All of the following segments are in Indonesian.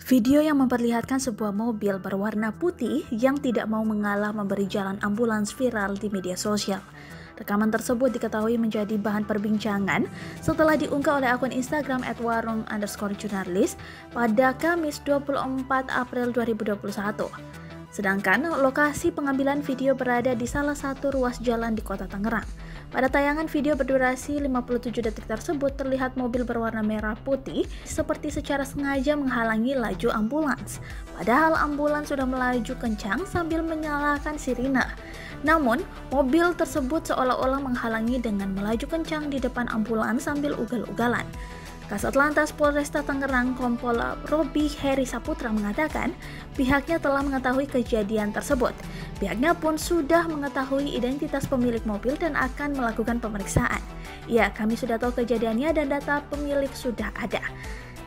Video yang memperlihatkan sebuah mobil berwarna putih yang tidak mau mengalah memberi jalan ambulans viral di media sosial. Rekaman tersebut diketahui menjadi bahan perbincangan setelah diunggah oleh akun Instagram @warung_jurnalis pada Kamis 24 April 2021. Sedangkan lokasi pengambilan video berada di salah satu ruas jalan di kota Tangerang. Pada tayangan video berdurasi 57 detik tersebut terlihat mobil berwarna merah putih seperti secara sengaja menghalangi laju ambulans. Padahal ambulans sudah melaju kencang sambil menyalakan sirine. Namun, mobil tersebut seolah-olah menghalangi dengan melaju kencang di depan ambulans sambil ugal-ugalan. Kasat Lantas Polresta Tangerang Kompol Robi Heri Saputra mengatakan pihaknya telah mengetahui kejadian tersebut. Pihaknya pun sudah mengetahui identitas pemilik mobil dan akan melakukan pemeriksaan. Ya, kami sudah tahu kejadiannya dan data pemilik sudah ada,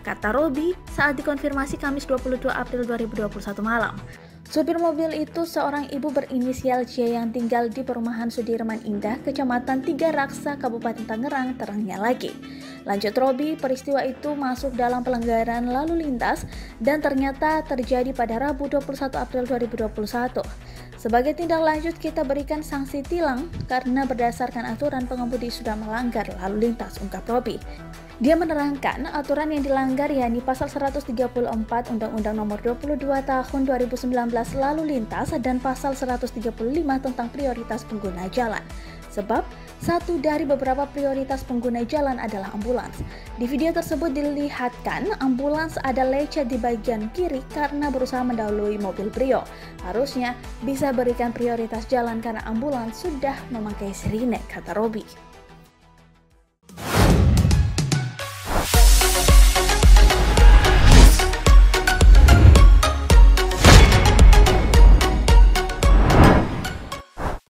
kata Robi saat dikonfirmasi Kamis 22 April 2021 malam. Supir mobil itu seorang ibu berinisial C yang tinggal di perumahan Sudirman Indah, Kecamatan Tiga Raksa, Kabupaten Tangerang, terangnya lagi. Lanjut Robi, peristiwa itu masuk dalam pelanggaran lalu lintas dan ternyata terjadi pada Rabu 21 April 2021. Sebagai tindak lanjut kita berikan sanksi tilang karena berdasarkan aturan pengemudi sudah melanggar lalu lintas, ungkap Robi. Dia menerangkan aturan yang dilanggar yakni pasal 134 Undang-Undang Nomor 22 Tahun 2019 Lalu Lintas dan pasal 135 tentang prioritas pengguna jalan. Sebab satu dari beberapa prioritas pengguna jalan adalah ambulans. Di video tersebut dilihatkan ambulans ada lecet di bagian kiri karena berusaha mendahului mobil Brio. Harusnya bisa berikan prioritas jalan karena ambulans sudah memakai sirine, kata Robi.